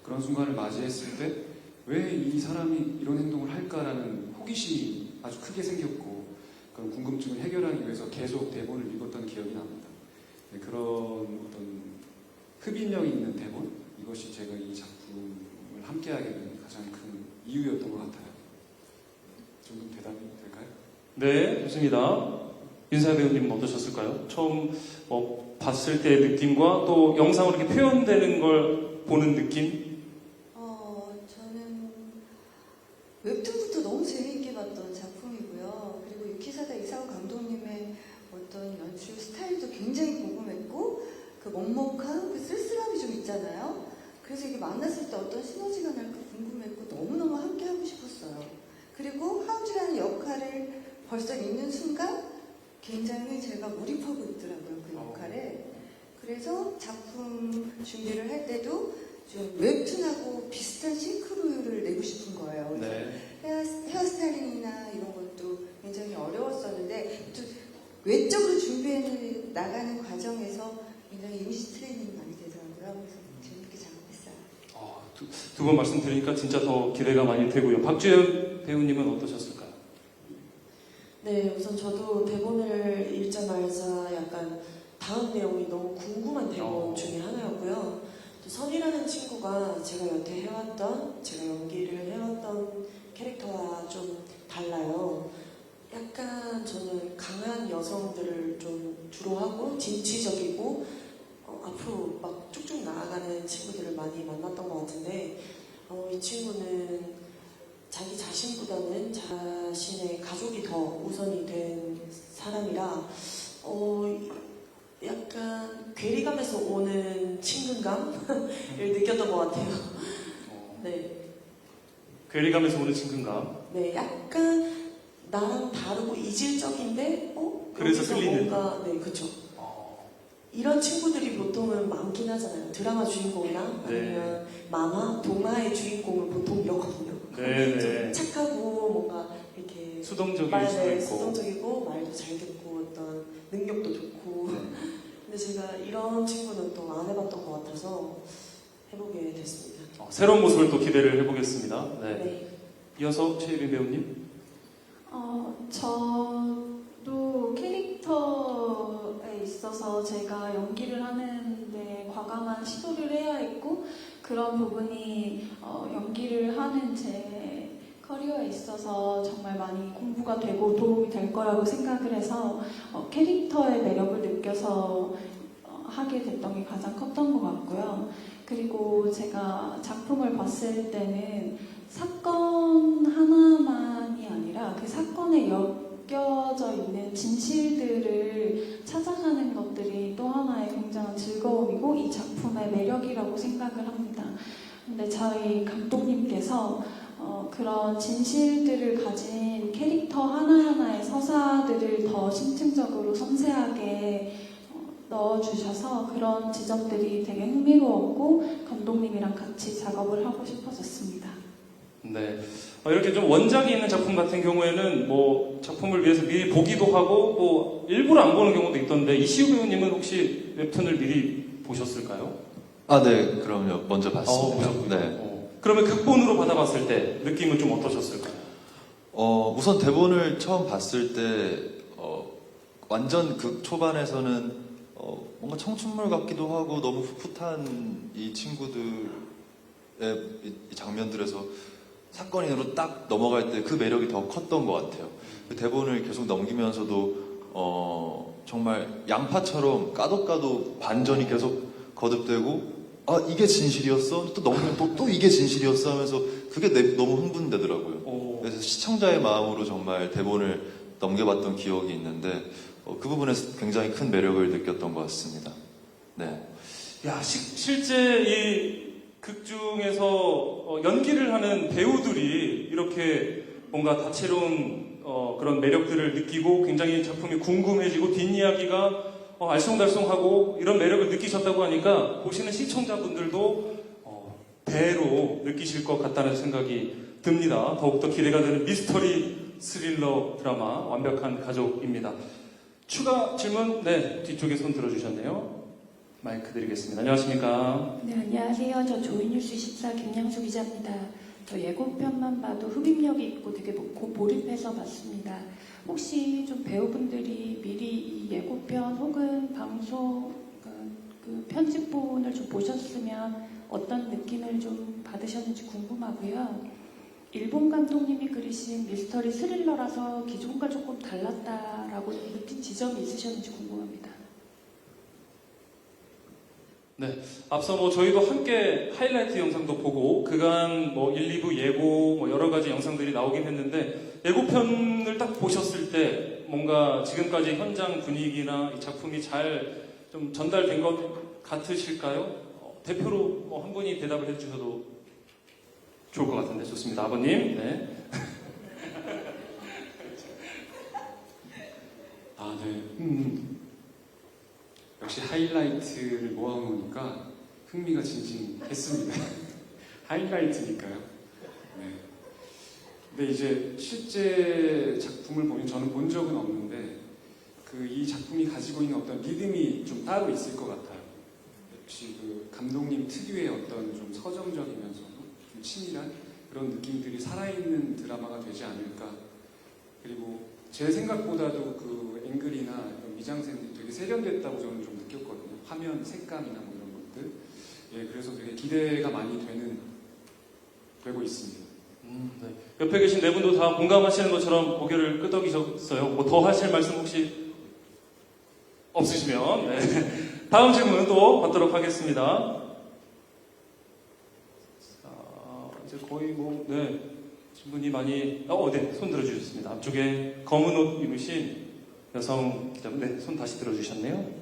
그런 순간을 맞이했을 때 왜 이 사람이 이런 행동을 할까라는 호기심이 아주 크게 생겼고 그런 궁금증을 해결하기 위해서 계속 대본을 읽었던 기억이 납니다. 네, 그런 어떤 흡인력 있는 대본 이것이 제가 이 작품을 함께하게 된 가장 큰 이유였던 것 같아요. 좀 대답이 될까요? 네, 좋습니다. 윤사 배우님은 어떠셨을까요? 처음 봤을 때의 느낌과 또 영상으로 이렇게 표현되는 걸 보는 느낌? 저는 웹툰부터 너무 재미있게 봤던 작품이고요. 그리고 유키사다 이사오 감독님의 어떤 연출 스타일도 굉장히 궁금했고 그 먹먹한 그 쓸쓸함이 좀 있잖아요. 그래서 이게 만났을 때 어떤 시너지가 날까 궁금했고 너무너무 함께하고 싶었어요. 그리고 하은주라는 역할을 벌써 읽는 순간 굉장히 제가 몰입하고 있더라고요, 그 역할에. 그래서 작품 준비를 할 때도 좀 웹툰하고 비슷한 싱크로율을 내고 싶은 거예요. 네. 헤어스타일링이나 이런 것도 굉장히 어려웠었는데 또 외적으로 준비해 나가는 과정에서 굉장히 이미지 트레이닝이 많이 되더라고요. 그래서 재밌게 작업했어요. 두 번 말씀 드리니까 진짜 더 기대가 많이 되고요. 박주연 배우님은 어떠셨을까요? 네, 우선 저도 대본을 읽자마자 약간 다음 내용이 너무 궁금한 대본 중에 하나였고요. 또 선이라는 친구가 제가 여태 해왔던, 제가 연기를 해왔던 캐릭터와 좀 달라요. 약간 저는 강한 여성들을 좀 주로 하고 진취적이고 앞으로 막 쭉쭉 나아가는 친구들을 많이 만났던 것 같은데 이 친구는 자기 자신보다는 자신의 가족이 더 우선이 된 사람이라 약간 괴리감에서 오는 친근감을 느꼈던 것 같아요. 네. 괴리감에서 오는 친근감. 네, 약간 나랑 다르고 이질적인데 그래서 여기서 끌리는. 뭔가 네, 그렇죠. 이런 친구들이 보통은 많긴 하잖아요. 드라마 주인공이나 아니면 만화, 동화의 주인공은 보통 이렇거든요. 네. 좀 착하고 뭔가 이렇게 수동적일 수도 있고. 수동적이고 말도 잘 듣고 어떤 능력도 좋고. 근데 제가 이런 친구는 또 안 해봤던 것 같아서 해보게 됐습니다. 새로운 모습을 또 기대를 해보겠습니다. 네. 네. 이어서 최유빈 배우님. 저도 캐릭터에 있어서 제가 연기를 하는데 과감한 시도를 해야 했고 그런 부분이 연기를 하는 제 커리어에 있어서 정말 많이 공부가 되고 도움이 될 거라고 생각을 해서 캐릭터의 매력을 느껴서 하게 됐던 게 가장 컸던 것 같고요. 그리고 제가 작품을 봤을 때는 사건 하나만이 아니라 그 사건에 엮여져 있는 진실들을 찾아가는 것들이 또 하나의 굉장한 즐거움이고 이 작품의 매력이라고 생각을 합니다. 근데 저희 감독님께서 그런 진실들을 가진 캐릭터 하나하나의 서사들을 더 심층적으로 섬세하게 넣어주셔서 그런 지점들이 되게 흥미로웠고 감독님이랑 같이 작업을 하고 싶어졌습니다. 네. 이렇게 좀 원작이 있는 작품 같은 경우에는 뭐 작품을 위해서 미리 보기도 하고 뭐 일부러 안 보는 경우도 있던데 이시우 배우님은 혹시 웹툰을 미리 보셨을까요? 네, 그럼요. 먼저 봤습니다. 보셨군요. 네. 그러면 극본으로 받아봤을 때 느낌은 좀 어떠셨을까요? 우선 대본을 처음 봤을 때 완전 극 초반에서는 뭔가 청춘물 같기도 하고 너무 풋풋한 이 친구들의 이 장면들에서 사건으로 딱 넘어갈 때 그 매력이 더 컸던 것 같아요. 그 대본을 계속 넘기면서도 정말 양파처럼 까도 반전이 계속 거듭되고 이게 진실이었어? 또 넘기면 또 이게 진실이었어? 하면서 그게 너무 흥분되더라고요. 그래서 시청자의 마음으로 정말 대본을 넘겨봤던 기억이 있는데 그 부분에서 굉장히 큰 매력을 느꼈던 것 같습니다. 네. 야, 실제 극 중에서 연기를 하는 배우들이 이렇게 뭔가 다채로운 그런 매력들을 느끼고 굉장히 작품이 궁금해지고 뒷이야기가 알쏭달쏭하고 이런 매력을 느끼셨다고 하니까 보시는 시청자분들도 배로 느끼실 것 같다는 생각이 듭니다. 더욱더 기대가 되는 미스터리 스릴러 드라마 완벽한 가족입니다. 추가 질문, 네, 뒤쪽에 손 들어주셨네요. 마이크 드리겠습니다. 안녕하십니까? 네, 안녕하세요. 저 조이뉴스 24 김양수 기자입니다. 저 예고편만 봐도 흡입력이 있고 되게 몰입해서 봤습니다. 혹시 좀 배우분들이 미리 이 예고편 혹은 방송 그 편집본을 좀 보셨으면 어떤 느낌을 좀 받으셨는지 궁금하고요. 일본 감독님이 그리신 미스터리 스릴러라서 기존과 조금 달랐다라고 느낀 지점이 있으셨는지 궁금합니다. 네, 앞서 저희도 함께 하이라이트 영상도 보고 그간 1, 2부 예고 여러 가지 영상들이 나오긴 했는데 예고편을 딱 보셨을 때 뭔가 지금까지 현장 분위기나 이 작품이 잘 좀 전달된 것 같으실까요? 대표로 한 분이 대답을 해주셔도 좋을 것 같은데 좋습니다. 아버님. 네. 아, 네. 역시 하이라이트를 모아놓으니까 흥미가 진진했습니다. 하이라이트니까요. 네. 근데 이제 실제 작품을 보면 저는 본 적은 없는데 이 작품이 가지고 있는 어떤 리듬이 좀 따로 있을 것 같아요. 역시 감독님 특유의 어떤 좀 서정적이면서도 좀 치밀한 그런 느낌들이 살아있는 드라마가 되지 않을까. 그리고 제 생각보다도 앵글이나 이런 미장센들이 되게 세련됐다고 저는 좀 느꼈거든요. 화면 색감이나 이런 것들. 예, 그래서 되게 기대가 많이 되고 있습니다. 네. 옆에 계신 네 분도 다 공감하시는 것처럼 고개를 끄덕이셨어요. 더 하실 말씀 혹시 없으시면 네. 다음 질문 또 받도록 하겠습니다. 자, 이제 거의 네. 질문이 많이 네, 손 들어주셨습니다. 앞쪽에 검은 옷 입으신 여성 기자분, 네, 손 다시 들어주셨네요.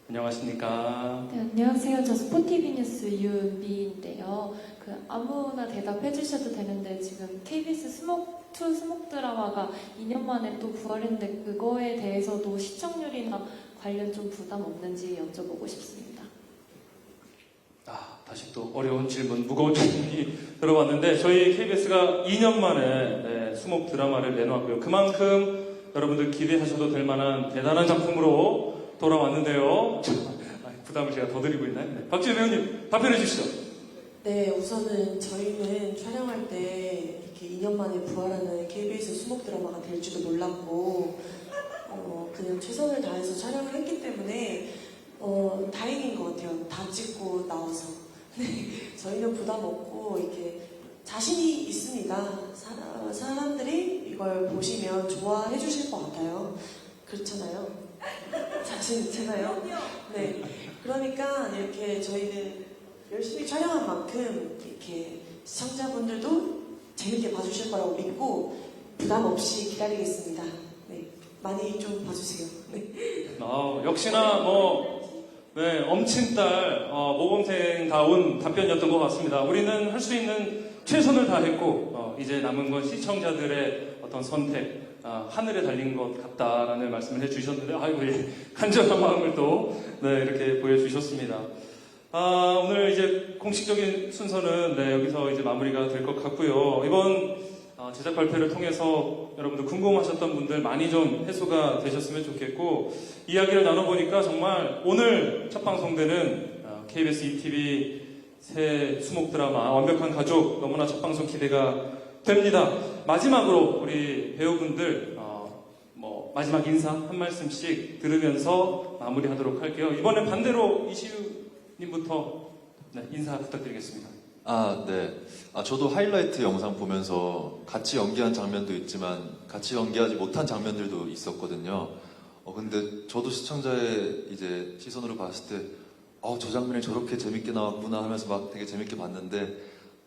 안녕하십니까? 네, 안녕하세요. 저 스포티비 뉴스 윤비인데요. 아무나 대답해 주셔도 되는데 지금 KBS 스목2 스목 드라마가 2년 만에 또 부활했는데 그거에 대해서도 시청률이나 관련 좀 부담 없는지 여쭤보고 싶습니다. 다시 또 어려운 질문, 무거운 질문이 들어왔는데 저희 KBS가 2년 만에 수목 드라마를 내놓았고요. 그만큼 여러분들 기대하셔도 될 만한 대단한 작품으로 돌아왔는데요. 부담을 제가 더 드리고 있나요? 네. 박지혜 배우님 답변해 주시죠. 네, 우선은 저희는 촬영할 때 이렇게 2년 만에 부활하는 KBS 수목 드라마가 될 줄도 몰랐고 그냥 최선을 다해서 촬영을 했기 때문에 다행인 것 같아요. 다 찍고 나와서. 네, 저희는 부담 없고 이렇게 자신이 있습니다. 사람들이 이걸 보시면 좋아해 주실 것 같아요. 그렇잖아요. 자신 있잖아요. 네, 그러니까 이렇게 저희는 열심히 촬영한 만큼 이렇게 시청자분들도 재밌게 봐주실 거라고 믿고 부담 없이 기다리겠습니다. 네, 많이 좀 봐주세요. 네. 역시나 네, 엄친딸 모범생다운 답변이었던 것 같습니다. 우리는 할 수 있는 최선을 다했고 이제 남은 건 시청자들의 어떤 선택, 하늘에 달린 것 같다라는 말씀을 해주셨는데 간절한 마음을 또 이렇게 보여주셨습니다. 오늘 이제 공식적인 순서는 여기서 이제 마무리가 될 것 같고요. 이번 제작 발표를 통해서 여러분들 궁금하셨던 분들 많이 좀 해소가 되셨으면 좋겠고 이야기를 나눠보니까 정말 오늘 첫 방송되는 KBS ETV 새 수목 드라마 완벽한 가족 너무나 첫 방송 기대가 됩니다. 마지막으로 우리 배우분들 마지막 인사 한 말씀씩 들으면서 마무리하도록 할게요. 이번엔 반대로 이시우님부터 인사 부탁드리겠습니다. 네. 저도 하이라이트 영상 보면서 같이 연기한 장면도 있지만 같이 연기하지 못한 장면들도 있었거든요. 근데 저도 시청자의 이제 시선으로 봤을 때 저 장면이 저렇게 재밌게 나왔구나 하면서 막 되게 재밌게 봤는데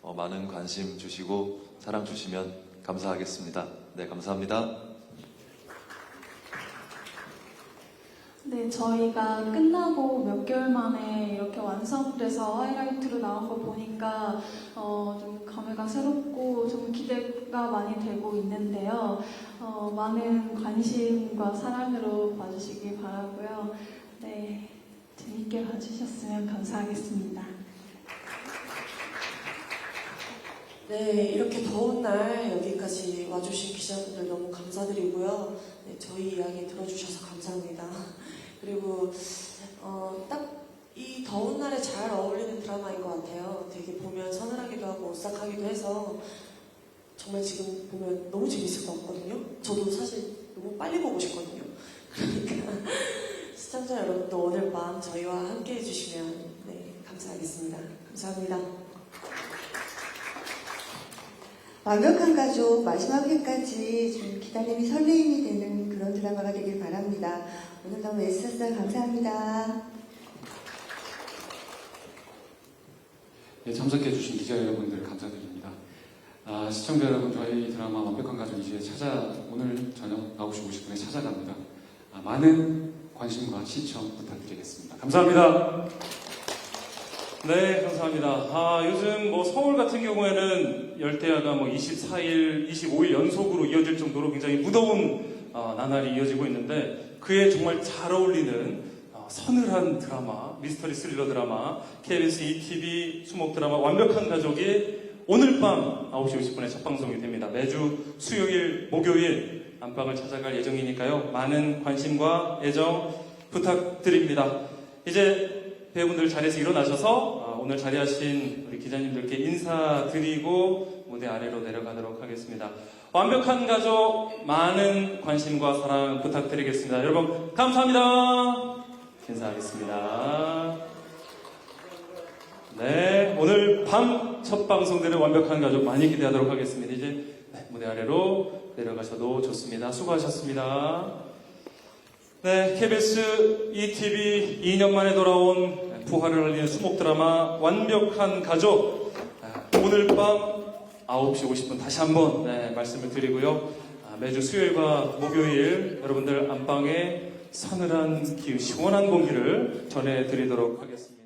많은 관심 주시고 사랑 주시면 감사하겠습니다. 네, 감사합니다. 네, 저희가 끝나고 몇 개월 만에 이렇게 완성돼서 하이라이트로 나온 거 보니까 좀 감회가 새롭고 좀 기대가 많이 되고 있는데요. 많은 관심과 사랑으로 봐주시기 바라고요. 네, 재밌게 봐주셨으면 감사하겠습니다. 네, 이렇게 더운 날 여기까지 와주신 기자분들 너무 감사드리고요. 네, 저희 이야기 들어주셔서 감사합니다. 그리고 딱 이 더운 날에 잘 어울리는 드라마인 것 같아요. 되게 보면 서늘하기도 하고 오싹하기도 해서 정말 지금 보면 너무 재밌을 것 같거든요. 저도 사실 너무 빨리 보고 싶거든요. 그러니까 시청자 여러분도 오늘 밤 저희와 함께 해주시면 네, 감사하겠습니다. 감사합니다. 완벽한 가족 마지막 회까지 좀 기다림이 설레임이 되는 그런 드라마가 되길 바랍니다. 오늘 너무 애쓰셨어요. 감사합니다. 네, 참석해주신 기자 여러분들 감사드립니다. 시청자 여러분, 저희 드라마 완벽한 가족 2주에 오늘 저녁 9시 50분에 찾아갑니다. 많은 관심과 시청 부탁드리겠습니다. 감사합니다. 네, 감사합니다. 요즘 서울 같은 경우에는 열대야가 24일, 25일 연속으로 이어질 정도로 굉장히 무더운 나날이 이어지고 있는데 그에 정말 잘 어울리는 서늘한 드라마, 미스터리 스릴러 드라마, KBS ETV 수목 드라마 완벽한 가족이 오늘 밤 9시 50분에 첫 방송이 됩니다. 매주 수요일, 목요일 안방을 찾아갈 예정이니까요. 많은 관심과 애정 부탁드립니다. 이제 배우분들 자리에서 일어나셔서 오늘 자리하신 우리 기자님들께 인사드리고 무대 아래로 내려가도록 하겠습니다. 완벽한 가족 많은 관심과 사랑 부탁드리겠습니다. 여러분 감사합니다. 인사하겠습니다. 네, 오늘 밤 첫 방송되는 완벽한 가족 많이 기대하도록 하겠습니다. 이제 무대 아래로 내려가셔도 좋습니다. 수고하셨습니다. 네, KBS ETV 2년 만에 돌아온 부활을 알리는 수목 드라마 완벽한 가족 오늘 밤 9시 50분 다시 한번 말씀을 드리고요. 매주 수요일과 목요일 여러분들 안방에 서늘한 기운, 시원한 공기를 전해드리도록 하겠습니다.